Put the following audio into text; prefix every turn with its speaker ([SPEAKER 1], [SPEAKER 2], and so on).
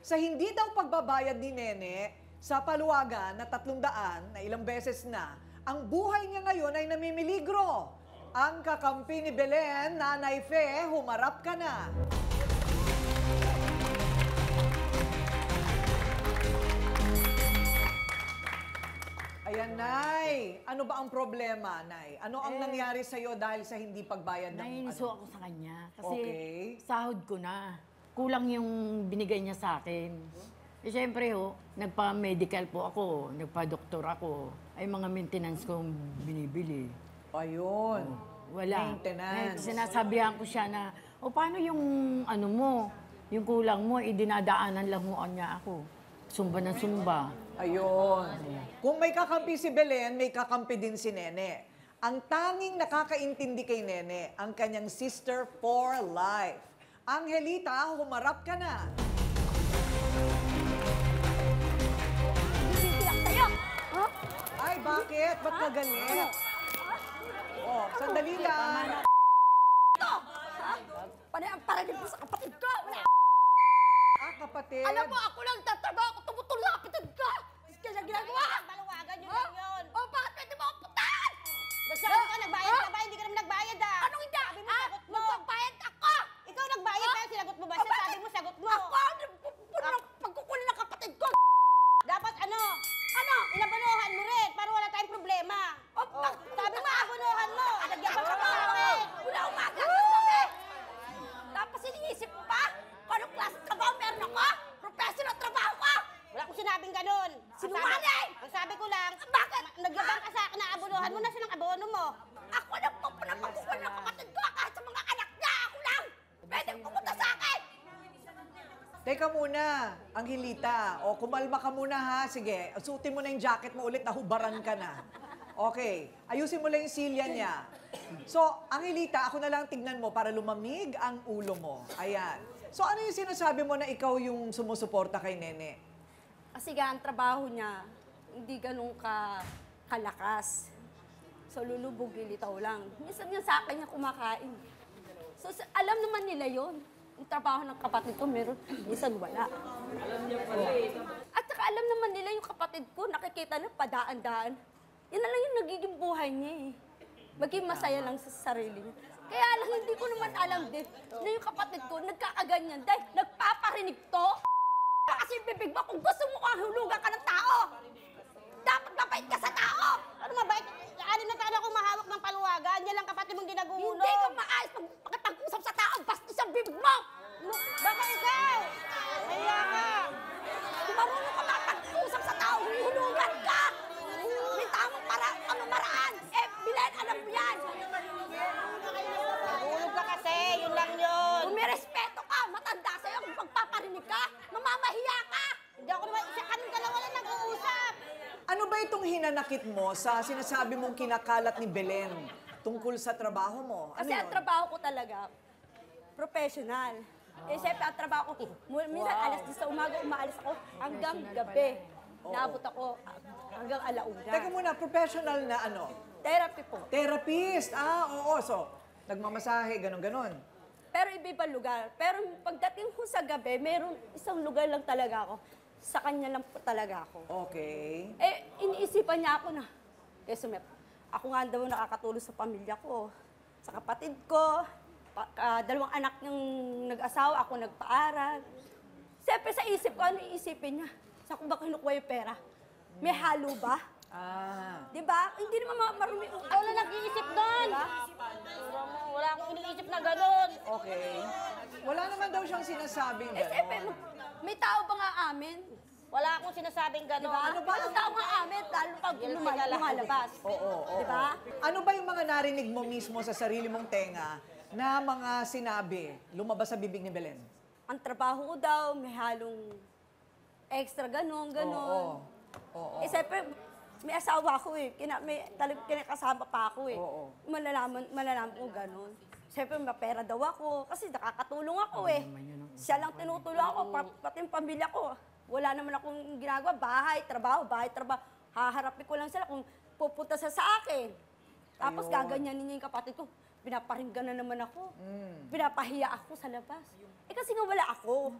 [SPEAKER 1] Sa hindi daw pagbabayad ni Nene sa paluwagan na 300 na ilang beses na, ang buhay niya ngayon ay namimiligro. Ang kakampi ni Belen, Nanay Fe, humarap ka na. Ayan, Nay. Ano ba ang problema, Nay? Ano ang nangyari sa'yo dahil sa hindi pagbayad ng
[SPEAKER 2] Nainiso ako sa kanya kasi
[SPEAKER 1] Okay.
[SPEAKER 2] sahod ko na. Kulang yung binigay niya sa akin. Eh, syempre nagpa-medical po ako, nagpa-doktor ako. Ay mga maintenance kong binibili.
[SPEAKER 1] Ayun.
[SPEAKER 2] Wala.
[SPEAKER 1] Maintenance.
[SPEAKER 2] Sinasabihan ko siya na, o paano yung ano mo, yung kulang mo, idinadaanan lang mo niya ako. Sumba na sumba.
[SPEAKER 1] Ayun. Kung may kakampi si Belen, may kakampi din si Nene. Ang tanging nakakaintindi kay Nene, ang kanyang sister for life. Angelita, humarap ka na.
[SPEAKER 3] Bibigyan tayo! Huh?
[SPEAKER 1] Ay, bakit? Ba't ka galit? Oh, sandali lang.
[SPEAKER 3] Ito! Ha? Paranin mo sa kapatid ko! Wala!
[SPEAKER 1] Ah, kapatid.
[SPEAKER 3] Alam mo, ako lang tatrabaho ko, tumutulong sa kapatid ko! Kaya ginagawa!
[SPEAKER 4] Baluwagan yun lang yun.
[SPEAKER 3] O, bakit pwede mo akong putahan?
[SPEAKER 4] Nagsabi ka, nagbayad ka ba? Hindi ka naman nagbayad ah.
[SPEAKER 3] Anong hindi?
[SPEAKER 4] Sabi mo, sagot mo.
[SPEAKER 3] Magpagbayad ako!
[SPEAKER 4] Ikaw nagbayad kaya sinagot mo ba siya? Sabi mo, sagot mo.
[SPEAKER 3] Ako ang pagkukunin ng kapatid ko!
[SPEAKER 4] Dapat ano? Ano? Inabanuhan mo rin para wala tayong problema. Sabi mo, abunuhan mo. Nagyabang ka pa eh.
[SPEAKER 3] Wala umaga kami! Tapos iniisip mo pa? Kung anong klase trabaho meron ako? Professional trabaho ko!
[SPEAKER 4] Wala akong sinabing ganun.
[SPEAKER 3] Sinungaling!
[SPEAKER 4] Ang sabi ko lang,
[SPEAKER 3] Bakit?
[SPEAKER 4] nagyabang ka sa akin na abunuhan mo na siya ng abono mo.
[SPEAKER 3] Ako lang pagkukunin ng kapatid ko kahit sa mga anak niya! Ako lang! Pwede pumunta sa akin!
[SPEAKER 1] Teka muna, Angelita. O, kumalma ka muna ha. Sige, suotin mo na yung jacket mo ulit, nahubaran ka na. Okay, ayusin mo lang yung silya niya. So, Angelita, ako na lang tignan mo para lumamig ang ulo mo. Ayan. So, ano yung sinasabi mo na ikaw yung sumusuporta kay Nene?
[SPEAKER 5] Kasi ang trabaho niya, hindi ganun kalakas. So, lulubog, lilitaw lang. Minsan nga sa akin niya kumakain. So, alam naman nila yon. Yung trabaho ng kapatid ko, meron, minsan wala. Alam niya pala At saka alam naman nila yung kapatid ko, nakikita na padaan-daan. Yan na lang yung nagiging buhay niya eh. Maging masaya lang sa sarili niya. Kaya lang, hindi ko naman alam din na yung kapatid ko nagkakaganyan dahil nagpaparinig to. Kasi bibig mo kung gusto mo kang hulugan ka ng tao. Dapat mabait ka sa tao.
[SPEAKER 4] Ano mabait? Anim na taon akong mahawak ng paluwagan. Yan lang kapatid mong ginagulong.
[SPEAKER 5] Hindi ka maayos makipag-usap sa tao. Bastos ang bibig mo.
[SPEAKER 4] Baka ikaw! Kaya ka!
[SPEAKER 5] Kung marunong ka makipag-usap sa tao, hulugan ka. May tamang maraan. Eh, Bilen, alam mo yan.
[SPEAKER 4] Nagulog ka kasi, yun lang yun.
[SPEAKER 5] Kung may respeto ka, matanda sa'yo, kung pagpaparinig ka, mamamahiya ka.
[SPEAKER 4] Hindi ako naman, siya kaming dalawa lang nag-uusap.
[SPEAKER 1] Ano ba itong hinanakit mo sa sinasabi mong kinakalat ni Belen tungkol sa trabaho mo? Ano
[SPEAKER 5] Kasi ang
[SPEAKER 1] yun?
[SPEAKER 5] trabaho ko talaga, professional. Eh, syempre, ang trabaho ko, minsan alas 10 sa umaga, umaalis ako hanggang gabi. Naabot ako hanggang alauna.
[SPEAKER 1] Teka muna, professional na ano?
[SPEAKER 5] Therapy po.
[SPEAKER 1] Therapist! Ah, oo. So, nagmamasahe, ganon-ganon.
[SPEAKER 5] Pero iba-ibang lugar. Pero pagdating ko sa gabi, meron isang lugar lang talaga ako. Sa kanya lang po talaga ako.
[SPEAKER 1] Okay.
[SPEAKER 5] Eh, iniisipan niya ako na, ako nga daw nakakatulong sa pamilya ko, sa kapatid ko, dalawang anak niyang nag-asawa, ako nagpaaral. Siyempre sa isip ko, ano iisipin niya? Sa kung ba kinukuha yung pera? May halo ba?
[SPEAKER 1] Ah.
[SPEAKER 5] Di ba? Hindi naman marumi.
[SPEAKER 4] Ikaw na nag-iisip doon.
[SPEAKER 5] Diba?
[SPEAKER 4] Wala akong iniisip na gano'n.
[SPEAKER 1] Okay. Wala naman daw siyang sinasabing
[SPEAKER 5] Eh, siyempre,
[SPEAKER 1] gano'n.
[SPEAKER 5] may tao ba nga amin?
[SPEAKER 4] Wala akong sinasabing gano'n.
[SPEAKER 5] Diba? Ano ba? Walang tao nga amin, lalo pag lumalabas.
[SPEAKER 1] Oo.
[SPEAKER 5] Diba?
[SPEAKER 1] Ano ba yung mga narinig mo mismo sa sarili mong tenga na mga sinabi lumabas sa bibig ni Belen?
[SPEAKER 5] Ang trabaho ko daw, may halong extra ganon.
[SPEAKER 1] Oo.
[SPEAKER 5] Eh, siyempre, may asawa ko eh. Kinakasama pa ako eh.
[SPEAKER 1] Oo.
[SPEAKER 5] Malalaman ko ganon. Siyempre, mapera daw ako. Kasi nakakatulong ako eh. Siya lang tinutulong ako, pati yung pamilya ko. Wala naman akong ginagawa. Bahay, trabaho. Haharapin ko lang sila kung pupunta sa akin. Tapos
[SPEAKER 1] Ayun.
[SPEAKER 5] gaganyanin niya yung kapatid ko. Pinaparinggan na naman ako. Pinapahiya ako sa labas. Eh kasi nga wala ako.